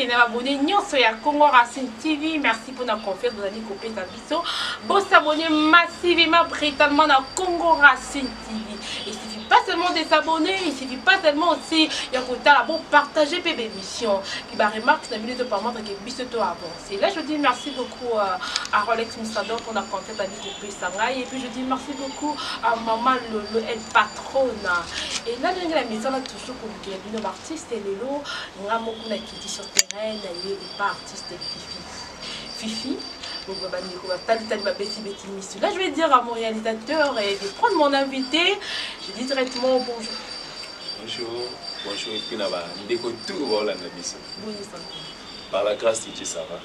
et na abonné nyonso ya Congo Racine TV. Merci pour la confiance vous allez couper ta biso. Bon s'abonner massivement brutalement à Congo Racine TV. Il suffit pas seulement de s'abonner, il suffit pas seulement aussi il y a bon partager PB émission qui va remarquer la minute par mois que biso to avancer. Là je dis merci beaucoup à Rolex Moussador pour la confiance à couper Sangai et puis je dis merci beaucoup à maman le elle patronne. Et là la maison là toujours comme une artiste et le lot ngamokuna qui dit sur terrain d'ailleurs pas artiste Fifi là je vais dire à mon réalisateur et de prendre mon invité. Je dis directement bonjour. Bonjour et puis là-bas tout voilà par la grâce de Dieu ça va.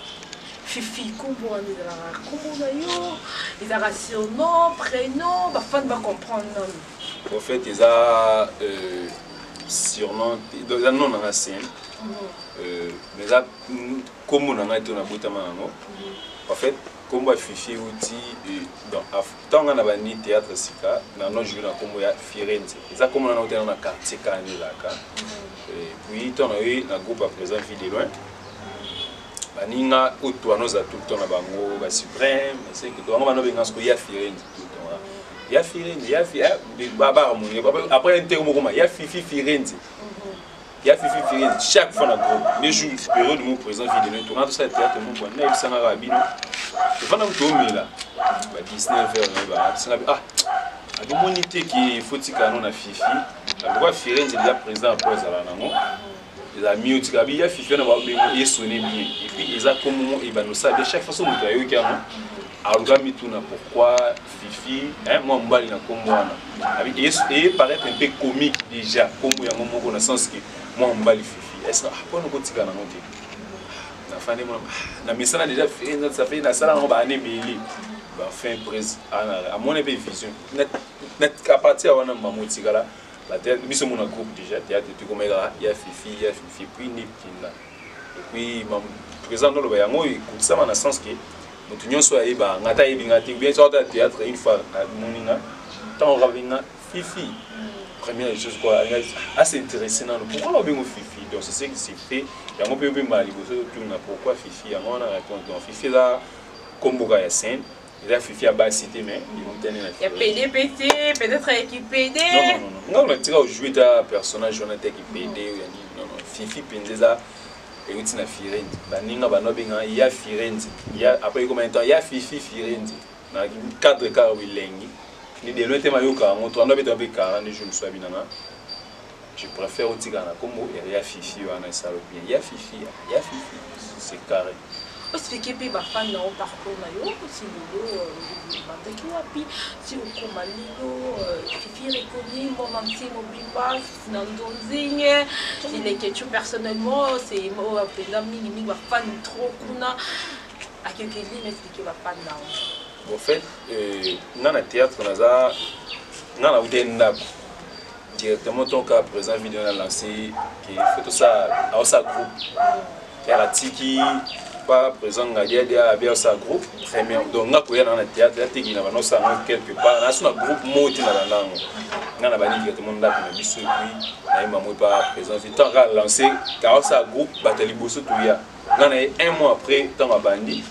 Fifi comment on est là comment yo les rationaux prénom ba fan va comprendre non. En fait ils a surnom dans non dans la scène mais là comme on a été na botama ngo en fait comme Fifi outil dans tant on a bani théâtre sika na non jouer na comme ya Firenze ça comme on a été dans la quartier Kani là et puis tant on a eu un groupe à présent vie de loin baninga oto anoza tout le temps na bango ba suprême c'est que toi on va no benga ce que ya Firenze tout le temps ya Firenze ya baba mon après un terme comme ya Fifi Firenze ya Fifi Firenze chaque fois na groupe les jours période mon présent vie de loin tournant tout ça théâtre mon point na il sanga rabino je vais nous tourner là ba Disney faire ba ah a monité qui faut tika non na Fifi la droit Firenze déjà présent après ça là nango les amis tika bi ya Fifi na ba bengo sonné bien et puis ils a comme il va nous ça de chaque façon nous tayo kiamo aluga mituna pourquoi Fifi hein moi mbali na kombwana abi et paraître un peu comique déjà comme ya momo ko na sens que moi mbali Fifi est-ce que pas nous tika na noté na misana déjà fait ça fait na sala on va année belé ba fin prise à mon épée vision net à partir wana mamotika là la tête biso mon groupe déjà théâtre tout comme il y a Fifi puis Nipkina et puis mon présent dans le bayango il ça dans sens que nous tenions soit ba ngata ibingati bien sûr théâtre une fois moninga tant ravinga Fifi première chose quoi assez intéressant pourquoi on veut Fifi donc c'est ce qui s'est fait et on peut bien mal pourquoi Fifi on a répondu donc Fifi là comme boga ya scène il a Fifi à bas cité mais ils vont tenir la il y a PDPT peut-être équipe PD non on a tiré au jouer ta personnage on a été équipe PD non Fifi pendeza et on tina Firenze baninga banobinga il y a Firenze il y a après combien de temps il y a Fifi Firenze na cadre car wilengi ni de loin tema yoka on tourne avec 40 jours nous soit binana je préfère aussi gana comme il y a Fifi wana ça bien il y a Fifi c'est carré expliquer puis ba fan na parcours na yo si lolo bandaki wapi si ukoma lilo Fifi reconnu mon anti mobile na ndonzinge il est que tu personnellement c'est moi penda mingi ba fan trop kuna à quelques lignes expliquer ba fan na en fait dans le théâtre naza dans la udenda directement ton cas présent vidéo a lancé qui fait tout ça à sa groupe qui a la tiki pas présent ngadia bien sa groupe premier donc nga ko dans le théâtre tiki na bano ça quelque part na son groupe moti na lango nga na bani directement ndako na biso puis na imamo pas présent vite a lancé car sa groupe batali bosso tout ya un mois après dans ma bandi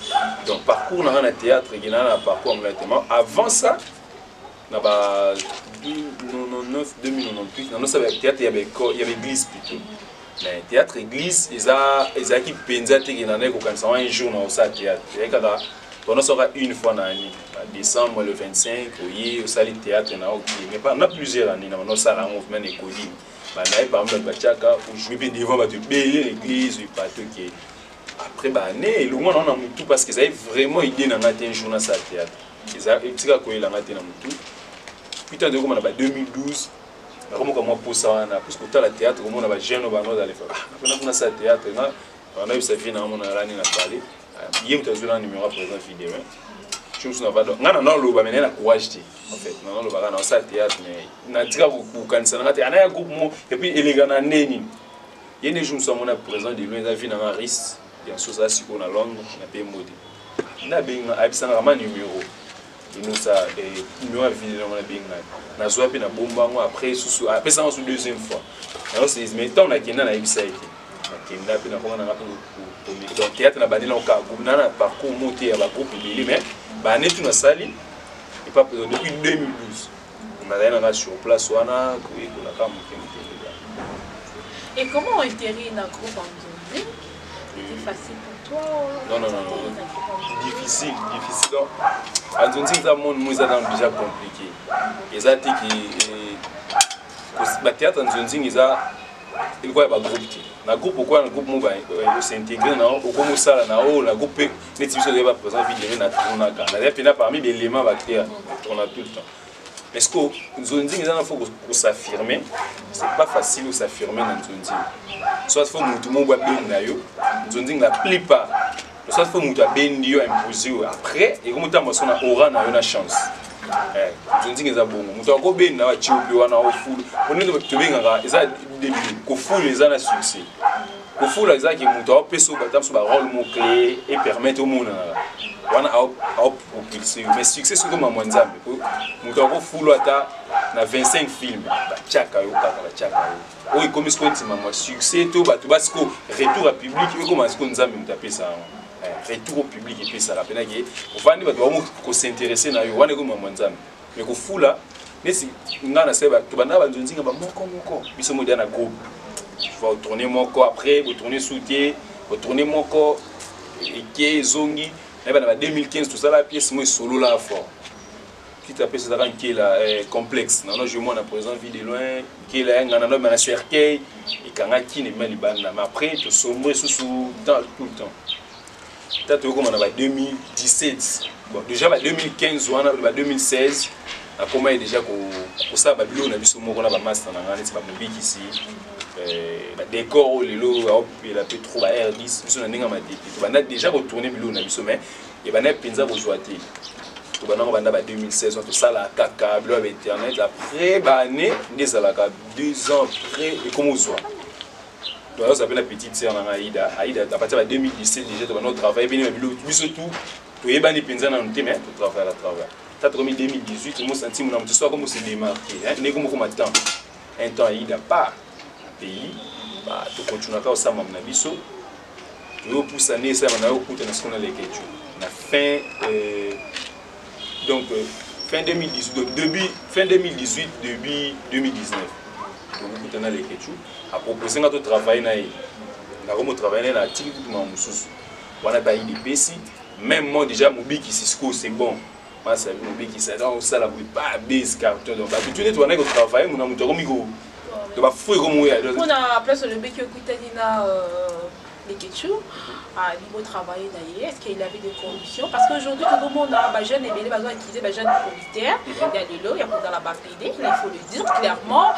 donc parcours dans le théâtre qui n'a un parcours complètement avant ça na ba 2009 2098 dans notre théâtre il y avait église plutôt mais théâtre église ils a qui penza te qui n'a ne ko kanisa un jour dans ça théâtre et kada on sera une fois dans l'année décembre le 25 oui au salle théâtre na OK mais pas on a plusieurs années dans notre salle mouvement école bah là par exemple bachaka ou jouer devant ba te payer l'église pas tout qui après bah né le monde on a tout parce que ça est vraiment idée dans un jour dans ça théâtre ils a tika ko il a maté dans tout putain de comment on a 2012 comment pour ça parce que tout le théâtre comment on a jeune on va dans les faire on a ça théâtre on a eu sa vie dans mon année na parler hier tu as vu un numéro présent vidéo je me souviens pas donc non le ba maintenant courage en fait non le ba dans ça théâtre mais na tika ko kanisa na ana ya groupe mo et puis élégant neni yene je me souviens mon présent de loin la vie dans risque bien sûr ça si on a Londres na pays modi na benga abisanga kama numéro nous ça numéro à vidéo na benga na zoa pe na bomba ngo après sous après ça en deuxième fois alors c'est mais tant na kena na website nakenda pe nakoma nanga pe donc théâtre na bandela au ka groupe na parcours monté à ba groupe belé mais ba netu na sali et pas depuis 2012 on a rien sur place wana ko na ka moté. Et comment on atterrit dans le groupe en Nzonzi? C'était facile pour toi? Non. Difficile. Donc, en Nzonzi, c'est un monde déjà compliqué. Et ça, c'est que le théâtre en Nzonzi, il y a un groupe. Dans le groupe, pourquoi le groupe s'intégrer dans le groupe, les types de par exemple, ils ont parmi les éléments bactéries, on a tout le temps. Est-ce que Nzonzi, il faut s'affirmer? C'est pas facile de s'affirmer dans Nzonzi. Soit il faut que tout le monde soit bien, Nzonzi, la plupart. Soit il faut que tout le monde imposé. Après, et comme tu as aura une chance. Nzonzi, il y a bon. Tu as bien, tu as full. On est de full succès. Pour full, il y a un rôle clé et permettre au monde. Mais succès c'est comme un nzambe mutu full ata na 25 films bachaka yo kaka bachaka yo oyi komi siko ntima moi succès to bato basiko retour à public et comme siko nzambe mutu apesa retour au public et puis ça la pena ke ovandi bato ba ko s'intéresser na yo wana comme un nzambe mais ko fula nesi ngana seba to bana ba nzonzinga ba moko biso mo na groupe tu vas tourner mon corps après vous tourner soutien vous tourner mon corps et qui zongi. En 2015, tout ça, la pièce, moi, solo là, fort. Qui appelle ça, qui est là, complexe. Non, je vois, on a présent, vie de loin, qui est là, on a un cercueil, et quand on a qui n'est pas les bandes là. Mais après, tout sombre, tout le temps. Peut-être comme on a 2017. Bon, déjà, 2015, on a 2016. Comment est déjà pour ça, on a vu ce mot, on a un master, on a un big ici. Décor les lots il a pu trouver R10 nous on a déjà retourné bilou na biso mais et ben penza bozoati to bana ko banda ba 2016 on to sala kaka blo avec internet après ba année des alaka 2 ans après et comme ozoa donc ça s'appelle la petite sœur na Aïda à partir de 2017 déjà to bana travailler bien bilou biso tout to yebani penza na nté mais to travailler ça comme 2018 mo senti mon amtu soit comme c'est démarqué né comme temps un temps Aïda pas pays bah tu continues à ça même na biso tu veux pousser né ça na okuta na skona leketu na fin donc fin 2018 donc début fin 2018 début 2019 donc okuta na leketu a proposer nga to travailler na comme travailler na article tout ma mususu wana ba IDPC même moi déjà mobiki Cisco c'est bon moi ça mobiki ça dans ça la pas base carton donc bah tu ne toi na ko travailler mon amuto comme go on a place le bec les Ketchou à niveau travailler d'ailleurs est-ce qu'il avait des conditions parce qu'aujourd'hui tout le monde a jeune et les besoin utiliser jeune communautaire il y a de l'eau il y a dans la BAPD il faut le dire clairement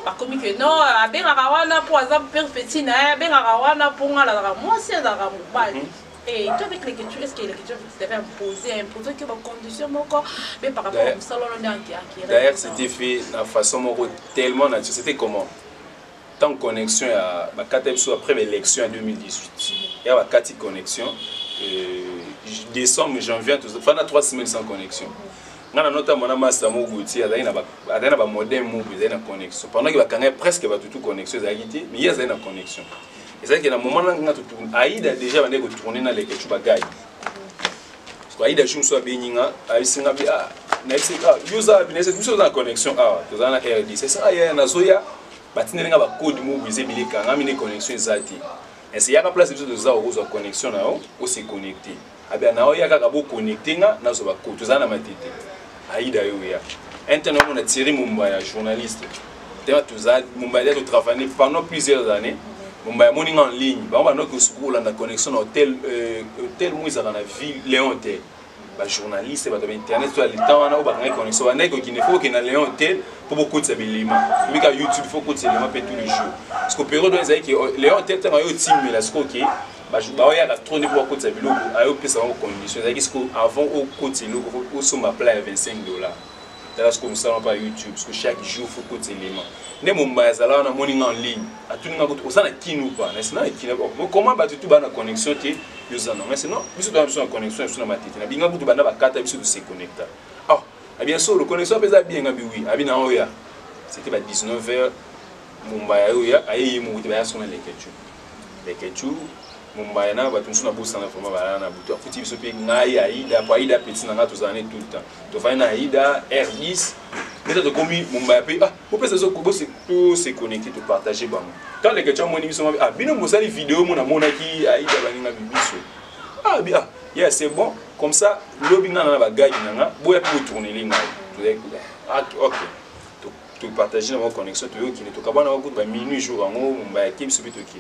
par comme que non à ben arawana pour exemple perfectina ben arawana pour la moi c'est dans la mobile. Et toi avec les Ketchou est-ce que les Ketchou devait imposer que vos conditions mon corps mais par rapport au salon d'ailleurs c'était fait de façon tellement naturelle c'était comment tant connexion à ma après l'élection en 2018 il y a 4 connexions décembre janvier tout ça pendant 3 semaines sans connexion ngana notamment na master mo gouti adana ba modem mo bezana connexion pendant que ba presque ba tout connexion za quitté mais il y a une connexion et c'est que dans moment nga tout Aïda déjà va ndeko tourner na les Ketchou bagay parce que Aïda chum so beninga ayisinga bi na isika user binese tout ça en connexion tout ça na RD c'est ça ya na zoya batinenga ba code mo bize bileka ngami ne connexion zati et c'est ya ka place de za ozo connexion na o se connecter abia na o ya ka bo connecter nga na zo ba code tout ça na matete Aïda yo ya internet on a tiré Mumbai journaliste tema tout ça Mumbai a travaillé pendant plusieurs années Mumbai morning en ligne ba on va notre school la connexion hôtel moi ça dans la ville Léonté ba journaliste ba internet sur le temps on a ba connexion on est qu'il faut que na Léonté pour beaucoup de ces éléments mais que YouTube faut que ces éléments tous les jours parce que période on sait que Léonté tant yo team mais là ce que ba ya la trop de beaucoup de ces vidéos ayo pesa en condition c'est que avant au côté le au somma plat à $25 c'est comme ça on pas YouTube parce que chaque jour faut que ces éléments ne Mumbai ça là on a morning en ligne à tout nga ko ça na kinu pas na sinon kinu comment ba tout ba na connexion te yo mais sinon biso ba besoin de connexion sur na matete na binga ko bana ba kata biso de se connecter bien sûr le connexion pesa bien ngabi oui abina oya c'était ba 19h Mumbai oya ayi mu ko ba sur na les Ketchou les ketchou Mumbaïna va tout sur la bourse en format banana buto akuti biso pe ngai aida po aida petit nanga tous années tout le temps to fa na aida R10 mais ça to commis Mumbai pe ah pour penser ça ko tout se connecter to partager bango quand les ketchou moni biso ah bino mosali vidéo mona mona ki aida baninga bibiso ah bien yeah c'est bon comme ça lobby na ba gars nanga boya pe tourner les ngai ah OK to partager na connexion to yo ki ne to kabana ko ba minuit jour en Mumbai ki biso to ki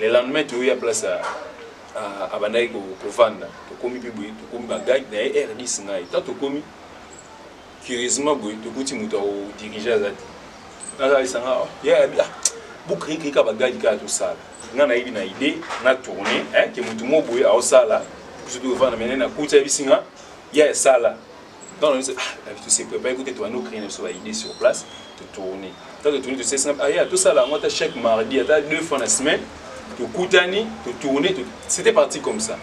le lendemain tu as place à Bandaï au Vanda, tu commis puis tu commis bagage derrière R10 ngai, tant tu commis curieusement boy tu couti muto diriger azati. Nanga isanga ya bien beaucoup créer ka bagage ka tout ça. Ngana ibi na idée na tourner hein que muto mo boy au sala, surtout Vanda mais na couti bisinga ya sala. Donc on dit ah tu sais préparer que tu vas nous créer une idée sur place, te tourner. Tant de tourner tu sais ah ya tout ça là moi chaque mardi à 2 fois la semaine. Tu koutani, tu tourner, c'était parti comme ça.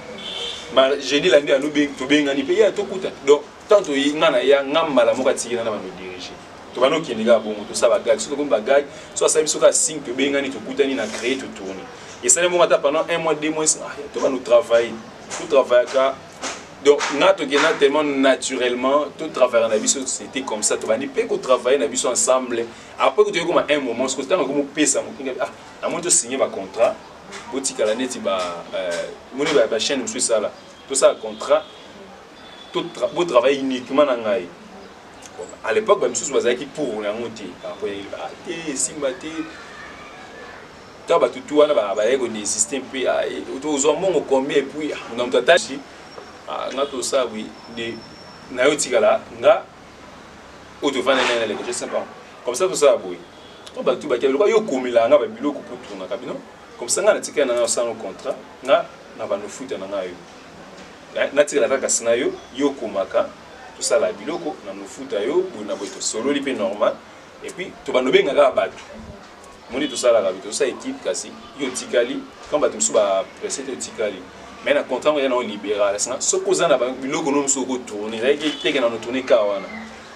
Mais j'ai dit l'année à nous bien, tu bien gagné payé à tout koutani. Donc tant que il y a ngamba la moka tiki na ba nous diriger. Tu vas nous qui n'est pas bon, tout ça bagage, surtout comme bagage, soit ça soit signe que bien gagné tu koutani na créer tu tourner. Et ça le moment pendant 1 mois 2 mois, tu vas nous travailler. Tout travail là. Donc nato gena tellement naturellement tout travail na biso c'était comme ça tu vas ni pe ko travailler na biso ensemble. Après que tu comme un moment, ce que tu as comme pesa mo ah, à moins de signer un contrat. Botika la neti ba moni ba chaîne monsieur ça là tout ça contrat tout travail uniquement na ngai à l'époque ba monsieur bazaki pour na monter après té simbate ta ba tutu wana ba ego des systèmes puis to zo mongo combien puis on mtatashi nga to ça oui de na yotika la nga auto vana na le je sais pas comme ça tout ça boy to ba tu ba kelo yo komila nga ba biloko pour tourner kabino comme ça, on a tiré un contrat, on a foot na tiré la scénario, yo komaka, tout ça la biloko, on a foot yo, on a solo lipe normal, et puis tu vas nous bien battre. On dit tout ça la tout ça équipe kasi, yo tikali, quand tu vas presser te tikali. Mais na contrat on est libéral, ce qu'on a biloko nous sommes tourner, là qui est dans tourner kawana.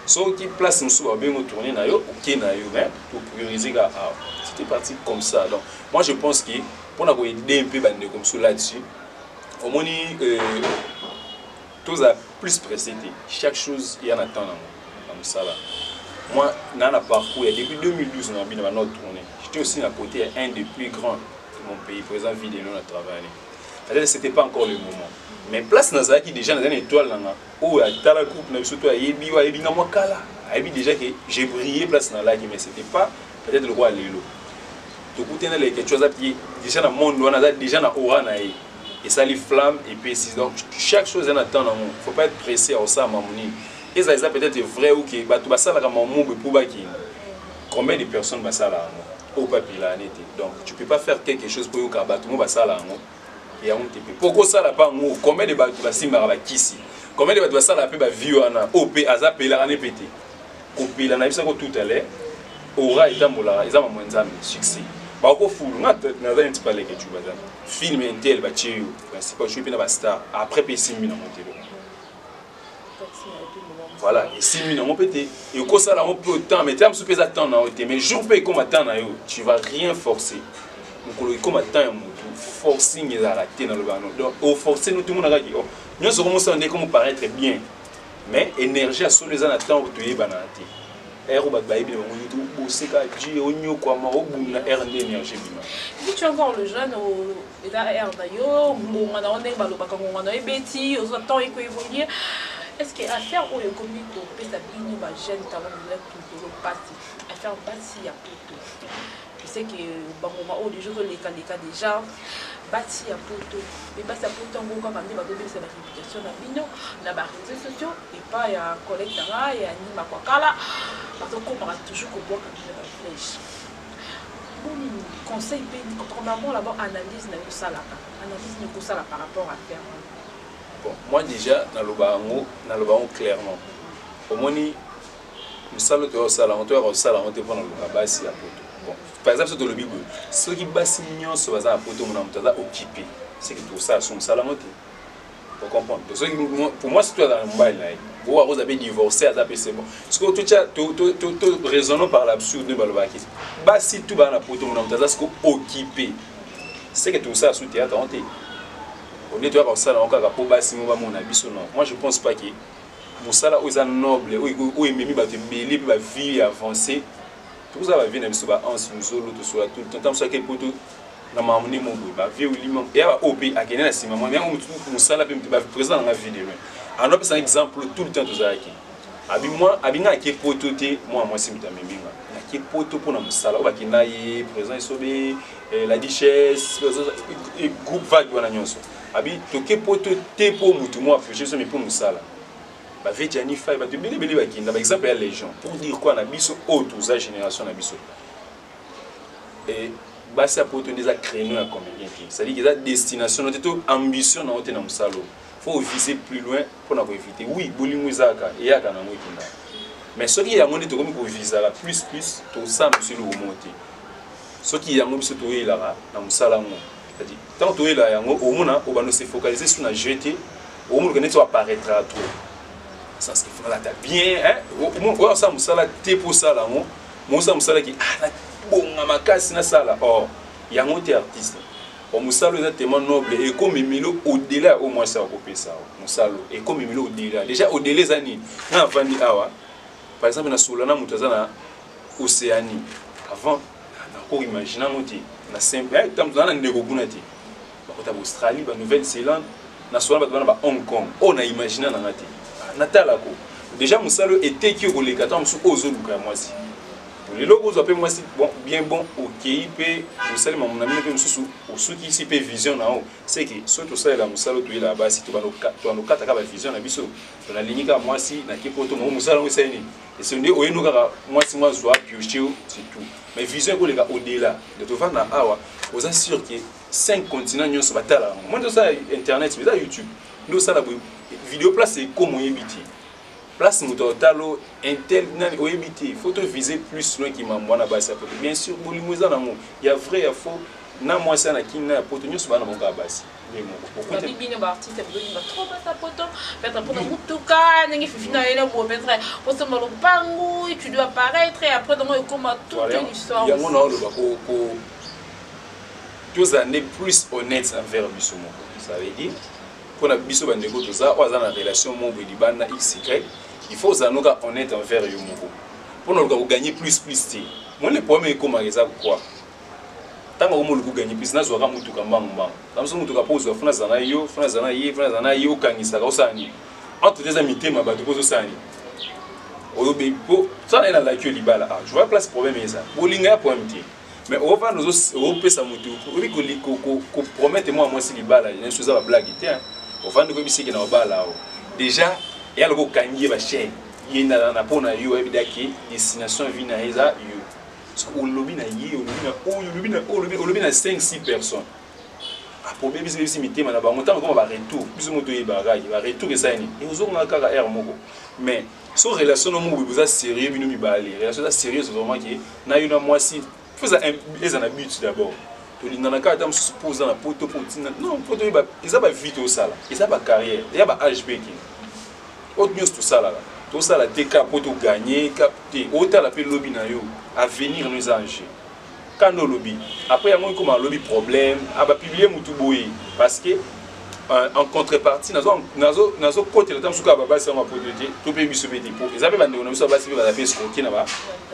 So qui place nous sommes bien tourner na yo, OK na yo, mais pour prioriser ga c'était parti comme ça. Donc moi je pense que pour nous aider un peu comme ça là-dessus, au moins tous a plus précédé. Chaque chose il y en a tant dans ça là. Moi dans la parcours depuis 2012 on a bien notre tournée. J'étais aussi à côté un des plus grands de mon pays, par exemple vidéo on a travaillé. C'est-à-dire c'était pas encore le moment. Mais place dans qui déjà dans une étoile là où à la coupe na surtout à yebi wa yebi na moi kala. Yebi déjà que j'ai brillé place dans là mais c'était pas peut-être le roi Lelo. Tu écoutes les choses qui déjà dans le monde on a déjà dans aura na et ça les flammes et puis donc chaque chose en attendant faut pas être pressé à ça mamoni. Et ça peut-être vrai ou que ba tu ça la maman pour ba qui combien de personnes ba ça là au papier là n'était. Donc tu peux pas faire quelque chose pour que ba tout le monde ba ça là et on te peut pourquoi ça là pas combien de ba tu ba simba ba kisi combien de ba tu ça là peut ba vie ana op azapela ana pété kopela na bisa ko tout à l'heure aura itambola ezama mwanzami succès ba ko fulu ngata na za nti pale ke tu bazana film intel ba chiyo principal je suis na ba star après pe 6 000 na montelo voilà et 6 000 on peut et ko ça là on peut temps mais terme souper attendre na oté mais jour pe comme attendre yo tu vas rien forcer mukolo comme attendre forcing est arrêté dans le bano donc au forcer nous tout le monde a dit oh nous sommes commencé on est comme paraître bien mais énergie à sur les ans attend pour tuer banati air ou baby on YouTube bosser ka ji onyo kwa ma obuna air d'énergie bima si tu es encore le jeune au air d'ailleurs mon na on est balo baka on na ebeti aux temps et ko évoluer est-ce que affaire ou le commis pour pesa bino ba jeune talent de tout le passé affaire bâti à tout je sais que bangoma au des jours les cas déjà bâti à poto mais bâti à poto ngo comme amener ba bébé c'est la réputation na bino na ba réseaux sociaux et pas ya collecte là et anima kwa kala parce qu'on comprend toujours qu'on boit comme la flèche bon conseil premièrement là-bas analyse na ko sala par rapport à faire bon moi déjà na lobango clairement au moni misalo to sala on te prendre le basi à poto. Bon, par exemple, sur le Bible, ceux qui bassent sur la photo, on a occupé. C'est que tout ça, son salamote. Vous comprenez? Pour moi, c'est toi dans le mobile. Vous avez divorcé, c'est bon. Parce que tout raisonnons par l'absurde de Balbaki. Bassi tout dans la photo, on a occupé. c'est que tout ça sous théâtre on est comme ça là encore pour basi mon abiso non. Moi je pense pas que pour ça là aux noble ou même ba te belé ba vie avancer tout ça va venir même sur ba en solo tout soit tout le temps ça que pour tout na mamuni mon ba vie ou limon et ba op a gagner la sima moi même on ça là ba présent dans la vidéo alors c'est un exemple tout le temps tout ça qui abi moi abi nga ki pototé moi c'est mita meminga na ki poto pour na musala ba kinda yi présent sobe la richesse et groupe vague wana nyonso abi toke pototé pour mutu moi afficher ça mais pour musala ba vejani fa ba de bele ba kinda par exemple ya légion pour dire quoi na biso autre za génération na biso et ba ça poto des a créer à combien c'est à dire que la destination notre ambition na ote na musalo faut viser plus loin pour nous éviter. Oui, bolingo zaka et yaka na mokinda. Mais ce qui est amoni to comme pour viser plus tout ça monsieur le remonter. Ce qui est amoni to est là na musala mo. C'est-à-dire tant to est là yango au mona on va nous se focaliser sur la jeter au mona connaître apparaître à trop. Ça ce qu'il faut là bien hein. Au mona ça musala te pour ça là mo ça musala qui ah bon makasi na sala. Oh, yango te artiste. O musalo est tellement noble et comme Milo au-delà au moins ça va ça musalo et comme Milo au-delà déjà au-delà des années na vandi awa par exemple na solana mutazana Océanie avant encore imaginer moti na simple tam na ndeko kunati bakota Australie ba Nouvelle-Zélande na solana ba Hong Kong on a imaginer na ngati na talako déjà musalo était qui au lekata musu ozoluka mwasi les logos appellent moi bon bien bon OK IP vous savez mon ami que mususu ceux qui ici peut vision na haut c'est que surtout ça la musalo tu là bas si tu vas no kata ka vision na biso on a ligne ka moi si na ki poto mo musalo c'est ni et c'est ndi oyeno ka moi si moi zo piocher c'est tout mais vision ko les gars au-delà de to vana awa vous êtes sûr que 5 continents nyonso batala moi de ça internet mais ça YouTube nous ça la vidéo place c'est comment éviter place mutotalo intel nani oebiti faut te viser plus loin qui m'a moi na base bien sûr bolimouza na mo il y a vrai il faut na moi ça na kinna poto nyoso bana bonga base mais mo pourquoi tu bien ba artiste besoin ba trop ta poto peut-être pour mutuka ningi fifina ile bo peut-être pour se malo pangu tu dois apparaître et après dans comment toute l'histoire il y a mon le ba ko tous années plus honnête envers bisomo ça veut dire pour na biso bandeko tout ça oza na relation mo bo libana xy il faut zanoka honnête envers yo moko pour nous gagner plus moi le problème est comment ça quoi tant que vous gagner plus na zo ka mutu ka mbamba comme ça mutu ka pose funa zana yo kangisa ka osani entre des amis tema ba to sani oyo be po ça na la queue libala ah je vois place problème est ça bolinga pour amitié mais on va nous repesa mutu ko promettre moi si libala une chose va blague tiens on va nous ko na bala déjà et alors que quand il va chez il y a na pona yo ebidaki destination vina eza yo parce que lobby na yi lobby na 5-6 personnes a problème c'est mitema na bango tant comme ba retour plus moto yi ba retour ça ni et ozo na kaka air moko mais so relation no mo vous a sérieux bino mi ba aller relation sérieuse vraiment qui na yo na moi si faut ça un but d'abord to lingana ka tam suppose na poto potina non poto yi ba ils ba vite au sala ils ba carrière il y a ba HB qui autre news tout ça la DK pour tout gagner capter autant la lobby na yo à venir nous engager quand nos lobby après il y a comme un lobby problème à ba publier mutu boy parce que en contrepartie nazo côté le temps suka ba ba ça ma protéger tout peut biso beti pour ils avaient bandé on a ba se ba face ko kina ba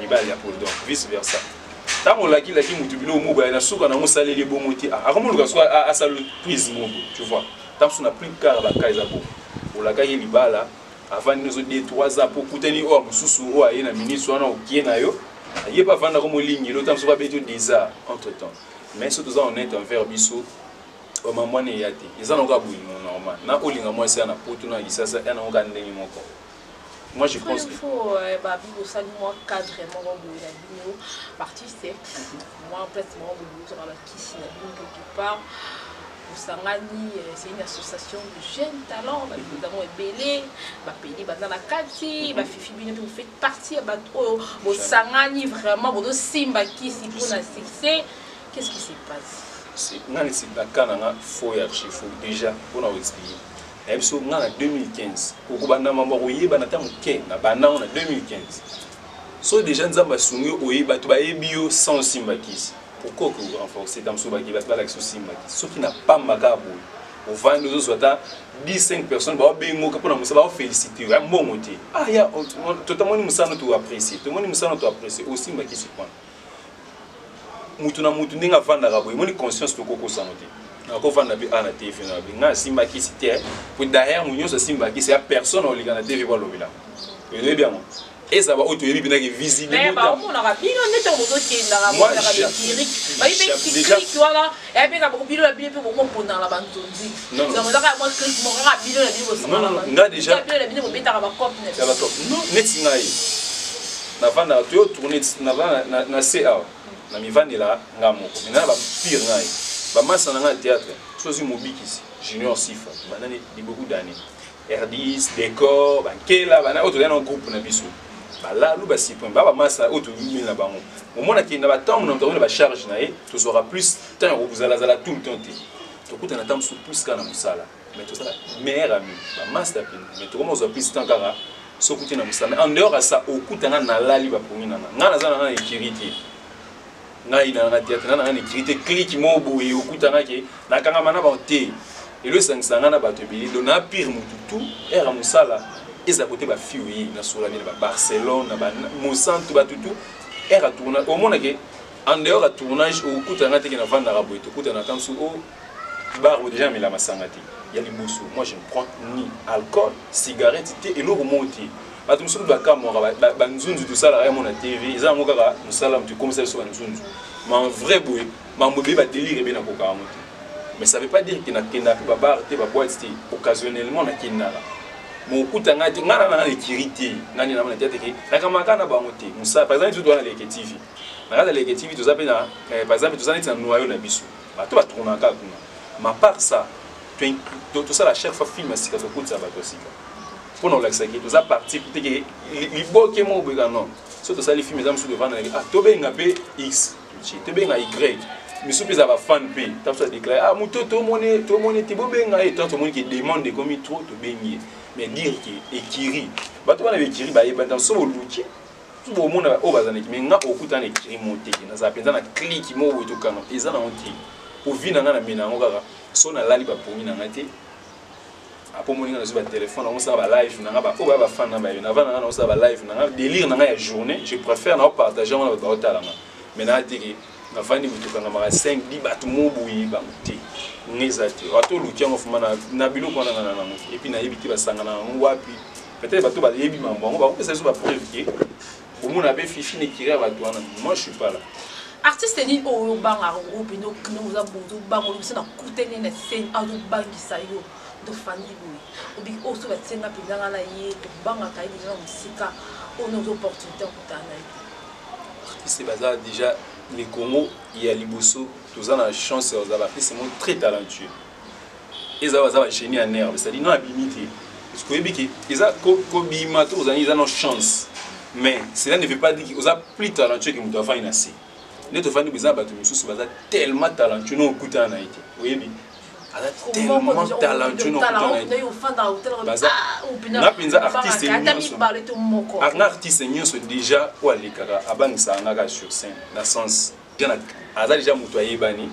ni ba ya pour donc vice versa tant on la ki mutu bilo mo ba na suka na mo salé les bons moti a comment le soit à sa prise mo tu vois tant on a plus car ba kaisa pour la gagne libala avant nous 2-3 ans pour coûter ni oh mususu oh aye na ministre wana okie na yo aye pas vendre comme ligne l'autant so ba beto déjà entre temps mais surtout ça on est envers biso o maman ne yate ils en ont pas bouilli normal na olinga moi c'est na poto na isasa na on gande ni moko moi je pense qu'il faut ba bi au salut moi cadre vraiment de la vidéo artiste moi en fait moi sur la kisi na quelque part Sangani, c'est une association de jeunes talents. Nous avons ébélé, pays dans la Kati, Fifi Bino, vous faites partie de Sangani vraiment, de Simba qui s'y pour la succès. Qu'est-ce qui s'est passé? C'est la Kananga, faut y archiver déjà pour nous expliquer. Et puis en 2015, au Bana Mamboye, Banata Mouké, na Bana en 2015. So déjà nous avons soumis au Yeba, tu vas bio sans Simba qui. pourquoi que renforcer dans ce bagage va l'action simba ceux qui n'a pas magabo au vent nous autres 10-5 personnes ba bengo ka pona musaba féliciter ya mbongo te ah ya totalement musano tu apprécier tout le monde musano tu apprécier aussi mba qui se prend mutu na mutu ndinga vanda rabo moni conscience to koko sanote na ko vanda bi ana TV na bi nga simba qui c'était pour derrière munyo so simba qui c'est personne au ligana TV ba lobila et bien et ça va auto yebi bina ki visible mais ba on aura bien on est au moto qui na moi déjà tu vois là et puis ka beaucoup bilo la bien peu beaucoup pour dans la bande tondi non non moi clique mon rapide la bio non non nga déjà la bien mo beta ba cop non neti ngai na vanda tu tourner na CA na mi vandi la nga moko mais na ba pire ngai ba massa na nga théâtre sozi mobikisi junior sifa banani di beaucoup d'années R10 décor bankela bana auto dans groupe na biso là nous si point ba massa auto mille na bango au moment qui na ba temps na to ba charge na tu sera plus temps vous allez tout le temps to kuta na temps plus kana musala mais tout ça meilleur ami ba massa mais to comment plus temps kara so kuta na musala en dehors à ça au kuta na lali ba pongi na nga za na écrité ngai na théâtre na écrité clique mo boye au kuta na ke na kanga mana ba te et le sangana na bato bili dona pire mututu era musala eza côté ba fiui na solani na Barcelone na Monsanto batutu era tourna au monde que en dehors à tournage au kutanga te na vanda rabo to kutana kamsu au bar où déjà mais la masangati il y a les mousseaux moi je ne prends ni alcool cigarette thé et l'eau remonte bato musu ba kamora ba nzunzu tout ça la mon TV eza mo kaka musala mtu comme ça so nzunzu mais en vrai boy ma mobile ba délire bien na koka moto. Mais ça ne veut pas dire qu'il y a un bar, occasionnellement, il y a mon coup de ngana na sécurité ngani na na tete ki na kama kana ba ngote musa par exemple tu dois aller TV na la TV tu zape na par exemple tu zani na noyau na biso ba to ba tourna ka kuna ma part ça tu tout ça la chaque fois film sika to kutsa ba to sika pour nous l'accès qui tu as parti pour te que libo ke mo bega non surtout ça les films mesdames sous devant ah to benga p x to benga y mais sous plus avoir fan p tu as déclaré ah muto to moné te bo benga et tant to mon qui demande comme trop to bengi mais dire que ekiri bato bana bekiri ba yeba dans so luki tout bo mona o bazana ki menga okuta na ekiri moteki na za penza na click mo wo to kana eza na onti pour vina na mina ngo kaka so na lali ba pongi na ngate apo moninga na zo ba téléphone on sa ba live na ba o ba fan na ba na vana na on sa ba live na délire na ya journée je préfère na partager on ba otala mais na tiki na fandi butu kanga mara 5 10 bato mo boyi ba muti ngezati wato lukiango fumana na biloko na et puis na yebiki basangana wapi peut-être bato ba yebi mambo ba kopesa so ba preuve que au monde avait fifi ne kira bato wana moi je suis pas là artiste ni o banga groupe no nous a bozo bango lu na kutene na scène a do bangisa yo do fandi boyi obi o so ba tsenga pinanga na ye to banga kai déjà musika on nos opportunités kutana artiste baza déjà les Congo il y a Liboso tous ont la chance aux artistes sont très talentueux ils ont un génie en herbe c'est-à-dire non habilité parce que ils ont kobima tous ils ont chance mais cela ne veut pas dire qu'ils ont plus talentueux que nous avons ici notre famille bizarre bato mususu baza tellement talentueux non kuta na été oui tellement talentueux non kuta na pinza artiste un artiste nyonso déjà ou alikaka abangisa ngaka sur scène na sens bien aza déjà muto ayebani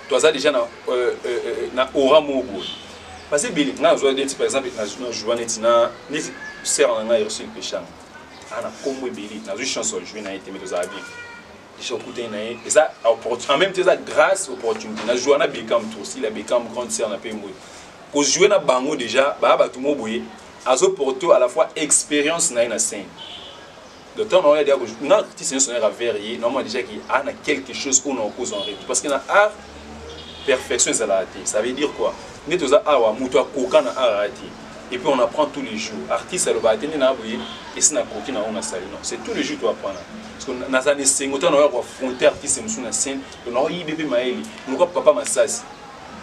to aza déjà na aura mobo parce que bili nga zo denti par exemple na jouer netina ni sert nga reçu péchang ana komwe bili na zo chanson jouer na été mais to za bien je écouter na et ça en même temps ça grâce opportunité na jouer na Beckham tout aussi la Beckham grande sœur na pe mo ko jouer na bango déjà ba ba tout mo boye azo porto à la fois expérience na une scène de temps on a dit que non artiste sonner à verrier normalement déjà qui a quelque chose où on cause en rythme parce que na art perfection ça la ça veut dire quoi ni tout ça awa muto akoka na art et puis on apprend tous les jours artiste le ba tenir na boye et c'est na koki na on a sali non c'est tous les jours tu apprends parce que na za ne sengoto na wa affronter artiste musu na scène on a yi bébé maeli nous ko papa masasi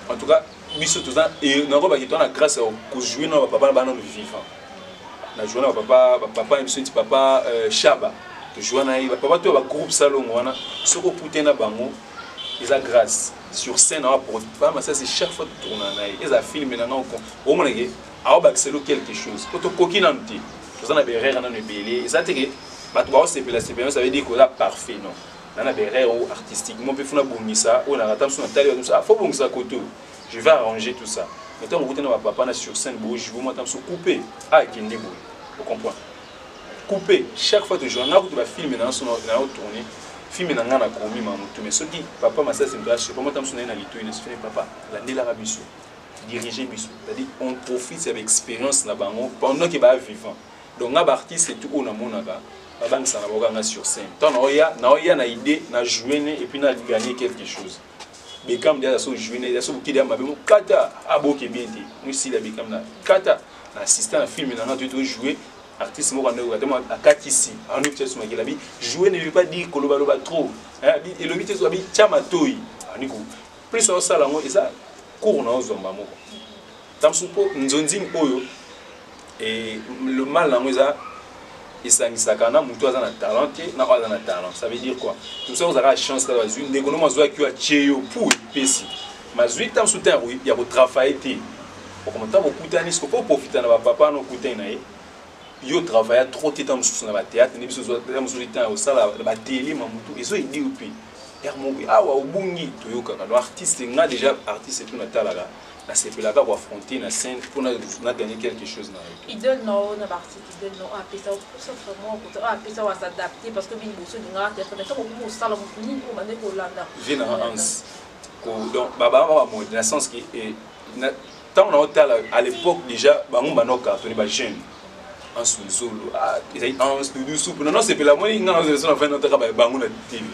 en tout cas biso tout ça et na ko ba kitona grâce au jouer na papa ba na vivant na jouer na papa monsieur papa Chaba to jouer na papa to ba groupe salongo wana soko puter na bango ils a grâce sur scène na pour pas masasi chaque fois tourner na ils a filmé na ngoko au moins que a ba excelo quelque chose to kokina nti to za na berera na nebele ils a teke bato ba sepela ça veut dire que là parfait non nana berre ou artistiquement peut faire bongisa ou na ratam son tali ah faut bongisa koto je vais arranger tout ça maintenant on goûte na papa na sur scène bo je vous m'attends sur couper ah kende bo vous comprenez couper chaque fois toujours on a goûté ba film na son na tourner film na ngana komi mamutu mais soki papa massa c'est pas je sais pas m'attends son na lito il se fait papa la ndela rabiso diriger biso c'est-à-dire on profite avec expérience na bango pendant que ba vivant donc un artiste c'est tout on a monaka banque ça na sur scène tant na idée na jouer et puis na gagner quelque chose Beckham déjà so jouer déjà so qui dia mabemo kata aboke bien dit nous si la Beckham na kata na assistant à film na tu jouer artiste mo kana tellement à katisi en nous test makela bi jouer ne veut pas dire koloba loba trop hein et le but so bi chama toyi aniko plus ça ça là et ça court na ozomba moko tamsupo nzonzing oyo et le mal na moza isangisaka na mutu aza na talent na aza na talent ça veut dire quoi tout ça on a la chance là bazui ndeko no mazwa ki a cheyo pour pesi mazui tam soutenir oui il y a travailler té pour comment ta bokutani ce faut profiter na papa no kutani na yo travailler trop de temps sur na théâtre ne biso tam sur temps au sala ba télé mamutu ezo idi upi hermo ah wa obungi to yo kaka no artiste nga déjà artiste tout na talaka la sepela ka affronter na scène pour na gagner quelque chose na idole no na partie idole no a pesa pour ça vraiment pour a pesa va s'adapter parce que bin bosso dinga théâtre mais ça beaucoup sala beaucoup ni ko mane ko landa vina ans ko donc baba va mo dans sens que tant on a hôtel à l'époque déjà bango banoka toni ba jeune en sous-solo ils en sous soupe non c'est pas la moi nga na so na fin notre bango na TV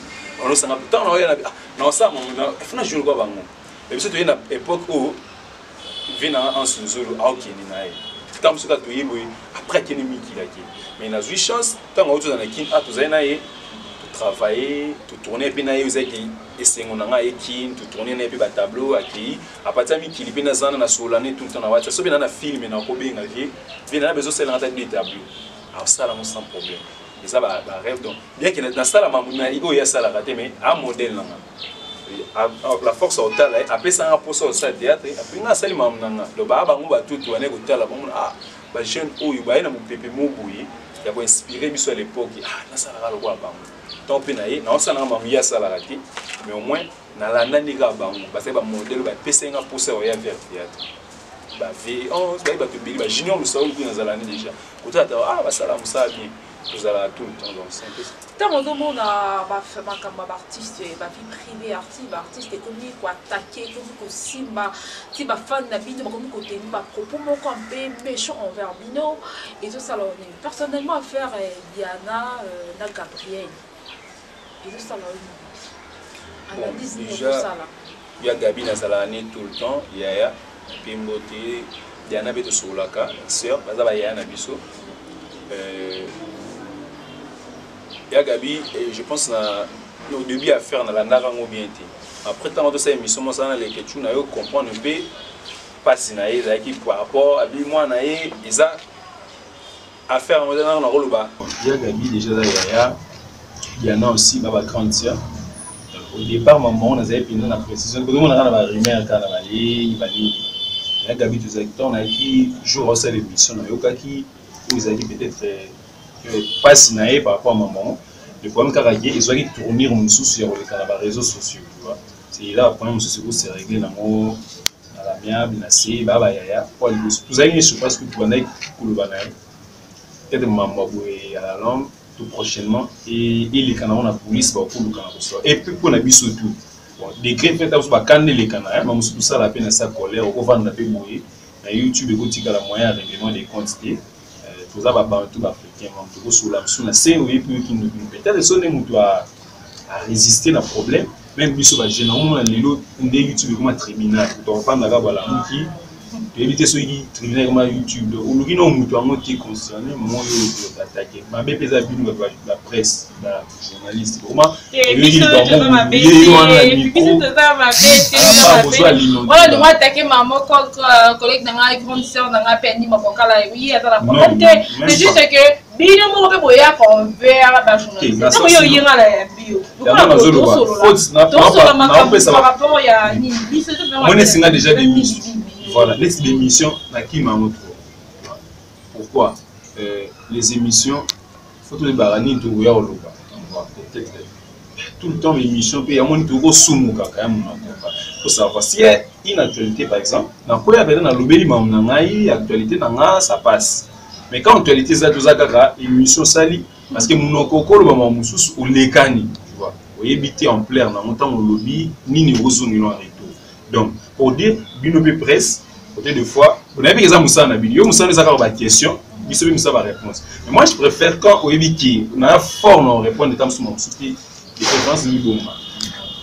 on s'en a tant on a non ça mon fina jour ko bango et puis c'est une époque où vina en sous-solo a okeni nae tam suka to yebo après keni miki laki mais na zui chance tant auto dans la kin a to zainae to travailler to tourner puis nae uzaki esengo na nga ekin to tourner na puis ba tableau aki apata mi kilipi na zana na solane tout le temps na wacha so bien na film na ko benga vie vina na bezo sel na tête des tableaux alors ça là sans problème et ça ba rêve donc bien que na sala mamuna iko ya sala raté mais un modèle na la force au tal après ça on pose au théâtre après na sali mamnanga le baba ngo ba tout wane ko tala bon ah ba jeune oyo ba ina mo pepe mo boyi ya ko inspirer biso à l'époque ah na sala lo kwa bango donc pe na ye na on sala mamu ya sala raté mais au moins na la nani ga bango parce que ba modèle ba pesa nga pousser au ya vers théâtre ba V11 ba to ba junior so ko na zala ni déjà ko tata ah ba sala musa bien vous allez tout le temps donc c'est un peu tant on demande à ma artiste ma vie privée artiste et comme quoi attaquer comme ko simba si ba fan na bino comme ko tenir ba propos moko un peu méchant envers bino et tout ça alors personnellement à faire Diana na Gabriel et tout ça là analyse déjà ça là il y a Gabi na salani tout le temps il y a Pimbote Diana beto solaka sœur baza ba ya na biso ya Gabi je pense au début à faire dans la narango bien après tant de ces émissions moi ça les questions na yo comprendre un peu pas si na eza qui par rapport à moi na eza à faire en dans le rôle bas ya Gabi déjà là il y en a aussi baba grandir au départ maman on avait pris la précision que on a la rumeur quand la il va dire ya Gabi tous acteurs on a qui joue aussi l'émission na yo qui où ils avaient peut-être pas signé par rapport à maman. Le problème caractère, ils ont tourner en dessous sur les réseaux sociaux, tu vois. C'est là le problème social c'est réglé dans l'amiable, na c'est baba yaya. Pour les tout ça, je sais pas ce que tu vas dire pour le banal. Peut-être maman boue à la langue tout prochainement et les canaux la police va pour le canal et puis pour la biso tout. Bon, décret fait à canner les canaux, maman tout ça la peine à sa colère, au vendre la paix mourir. Na YouTube et quand il y a la moyen règlement des quantités. Tout ça va tout africain tout sur la sous la scène oui puis qui nous peut-être sonner mutu à résister na problème même biso ba généralement les autres des YouTube comme tribunal to femme na ba la muki éviter ce qui tribunal comme YouTube ou qui non mutu en qui concerné moi yo attaquer ma be pesa binu la presse la journaliste comment lui dans mon voilà de moi attaquer maman collègue dans la grande sœur dans la peine ma bokala oui à la problème c'est juste que bino mo pe boya convert ba journaliste ko yo yinga la bio par rapport ya ni biso moi c'est déjà des voilà, les émissions, pourquoi les émissions, il faut que les barani tout le tout le temps l'émission puis il y a mon tour soumu kaka mon faut savoir si y a une actualité par exemple na quoi avec na lobeli mamna ngai actualité na ça passe mais quand actualité ça tout ça kaka émission sali parce que mon kokolo ba mususu olekani tu vois oyebité en plaire na montant au lobby ni niveau zone en retour donc pour dire binobe presse côté de fois on a vu que ça moussa na bino moussa ça ka ba question biso moussa ba réponse mais moi je préfère quand oyebiki on a fort non répondre de temps sur mon souci de préférence ni bon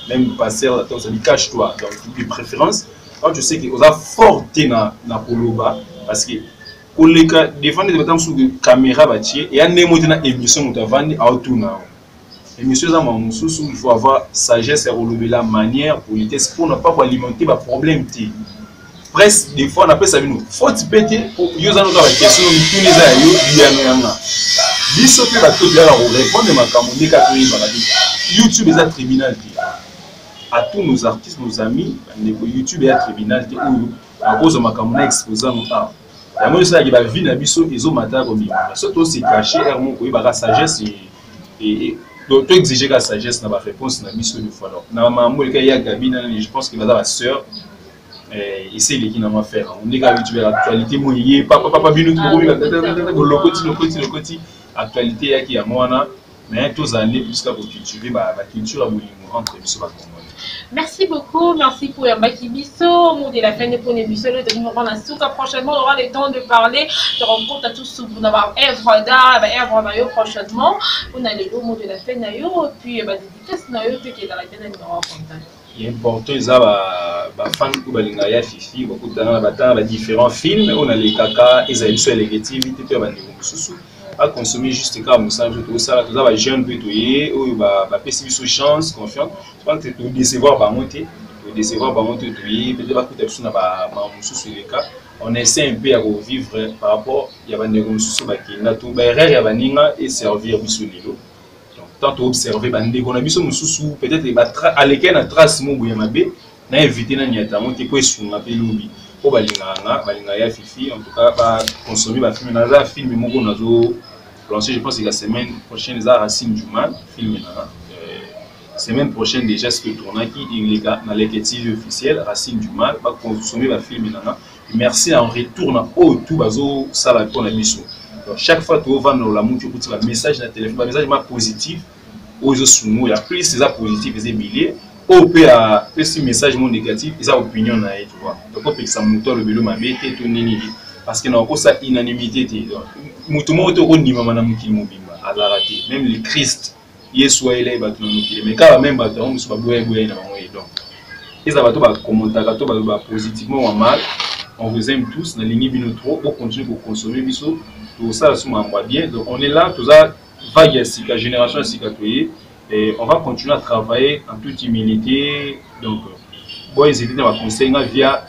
même passer la temps ça dit cache-toi donc de préférence quand je sais que on a fort na koloba parce que pour les cas défendre de temps sur caméra bâtie et un émotion na émission nous avons à autour na émission ça mon sous il faut avoir sagesse et relever la manière pour lutter pour ne pas alimenter ba problème ti presque des fois on appelle ça nous faut péter pour user notre question nous tous les ayo yana biso pe ba tout là répondre ma camonde ka to ba YouTube est un tribunal à tous nos artistes nos amis YouTube est un tribunal où à cause de ma camonde exposant nos art la moi ça qui va vie na biso ezo mata ko mi surtout c'est caché hermo ko ba sagesse et donc exiger la sagesse na ba réponse na biso de fois alors na maman le ya Gabina je pense que la sœur et c'est les qui n'a pas faire on est quand YouTube l'actualité moyé papa bino tout le côté actualité ya qui a moi mais tous années plus qu'à cultiver ba culture à moulin entre biso ba Congo. Merci beaucoup, merci pour Yambaki Bisso. Au mot de la fin de pour l'émission, nous allons la souka prochainement. On aura le temps de parler, de rencontrer à tous ceux qui vont avoir œuvre d'art, œuvre maillot prochainement. On a le mot de la fin nayo, puis dédicace nayo qui est dans la tête de nous rencontrer. Il est important ça ba fan ku balinga ya fifi beaucoup de temps ba différents films on a les kaka ils ont sur les activités pe ba ndeko à consommer juste comme ça tout ça tout ça va jeune peu toyer ou ba pesi biso chance confiance je pense que tu décevoir ba monter toyer peut-être ba coûter na ba mususu les cas on essaie un peu à revivre par rapport il y a ba ndeko mususu ba kinda tout ba erreur ya baninga et servir biso lelo tant observer bande qu'on a biso mususu peut-être à lesquels na trace mo boya mabe na éviter na nyata monter ko esunga pe lobi ko balinga ya fifi en tout cas ba consommer ba film na za film moko nazo lancer je pense que la semaine prochaine za Racine Juman film na semaine prochaine déjà ce que tourna qui il est dans les TV officiel Racine Juman ba consommer ba film na merci en retour na au tout bazo ça va pour la biso. Donc, chaque fois que tu vas dans la montre, tu as un message dans le téléphone, un message positif, aux autres il y a plus c'est positif, c'est milliers, ou peut plus message négatif, c'est opinion na tu vois. Donc on peut que ça moteur le vélo m'a bête tout nini parce que non ça unanimité donc tout monde au niveau mana mukili mobimba à la rater même le Christ Yesu il est battu mukili mais quand même battu on se va boire na bango donc ils avaient tout ba commenter tout ba positivement ou mal on vous aime tous na ligne bino trop pour continuer pour consommer biso tout ça bien donc on est là tout ça vague la génération sikatoye et on va continuer à travailler en toute humilité donc bon hésiter à conseiller via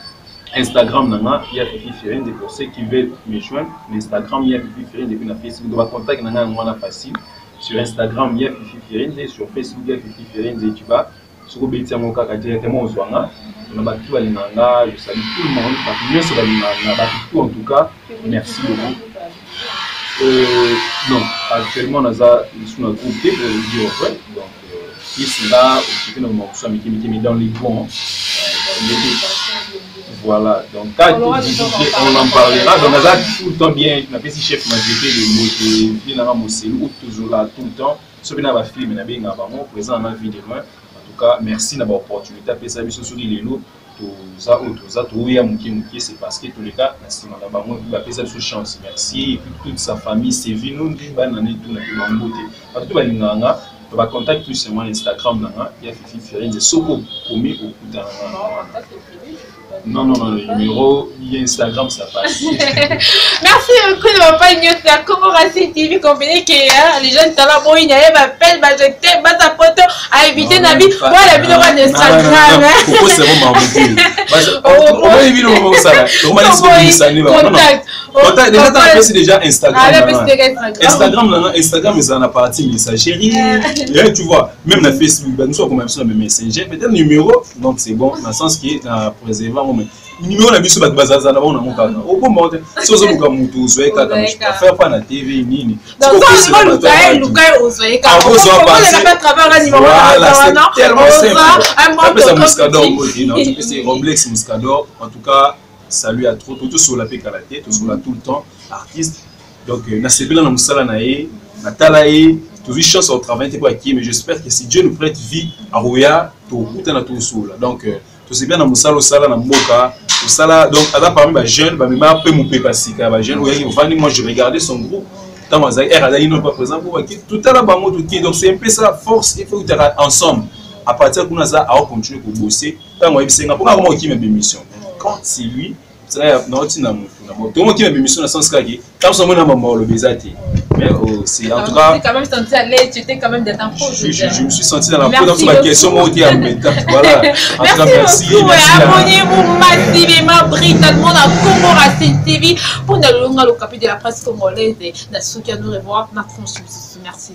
Instagram nana il y a Fifi Ferine pour ceux qui veulent me joindre Instagram il y a Fifi Ferine depuis na Facebook on va contacter nana ngwana facile sur Instagram il y a Fifi Ferine et sur Facebook il y a Fifi Ferine et tu vas sur le bétia mon kaka directement aux soins on a battu balinganga je salue tout le monde parce que bien sur balinganga battu tout en tout cas merci beaucoup. Donc actuellement on a sur notre groupe pour dire ouais donc ici là occupé nos morceaux mais dans les bons voilà donc quand on en parlera donc on a tout le temps bien on a fait si chef majorité de mots de na Moselu toujours là tout le temps ce bien va film na bien avant présent dans la vie de moi en tout cas merci d'avoir opportunité à faire ça biso sur les lots tout ça tout ya muki c'est parce que tous les cas na sima na bango va faire ça sur chance merci et puis toute sa famille c'est vino ndi banane tout na bangote parce que balinganga on va contacter plus sur mon Instagram là il y a Fifi Ferine de Soko promis au coup non, le numéro, il y a Instagram, ça passe. Merci beaucoup de m'avoir parlé de Congo Racine TV, comprenez que les jeunes talents, bon, il y a m'appelle, jeter, sa photo, à éviter la vie. Moi, la vidéo d'Instagram. Pourquoi c'est bon, on va éviter le moment où ça va. Contact. Déjà, tu as fait déjà Instagram. Instagram, c'est en partie messagerie. Tu vois, même la Facebook, nous sommes comme même sur le Messenger. Peut-être le numéro, donc c'est bon, dans le sens qui est préservé. numéro na biso bato bazaza na bango nango kaka okoma te si ozoluka motu ozwaye kaka affaire mpa na tv nini apesa muscador motepesa Roblex muscador. En tout cas salut à trop tozosola mpe kala te tozola tout le temps artiste donc nasepela na mosala na ye natala ye tozwi chance au travail te po akie mais j'espère que si Dieu nous prête vie aroya tokutana tozosola donc c'est bien dans mon salon na mboka sala donc ada parmi ba jeune ba mema pe mu pe pasika ba jeune oya vani moi je regardais son groupe tant mazai era il n'est pas présent pour qui tout à la bango tout qui donc c'est un peu ça force il faut que ensemble à partir de ça à continuer pour bosser tant moi bisenga pour comment qui même émission quand c'est lui ça non tina mutu na moto qui même émission dans sens kaki quand ça mona maman le bezati mais c'est en tout cas quand même senti à l'aise, tu étais quand même dans ton je me suis senti dans la peau dans ma question moi qui a voilà en tout cas merci abonnez-vous massivement brutalement à Congo Racine TV pour nous le capit de la presse congolaise na souki à nous revoir na merci.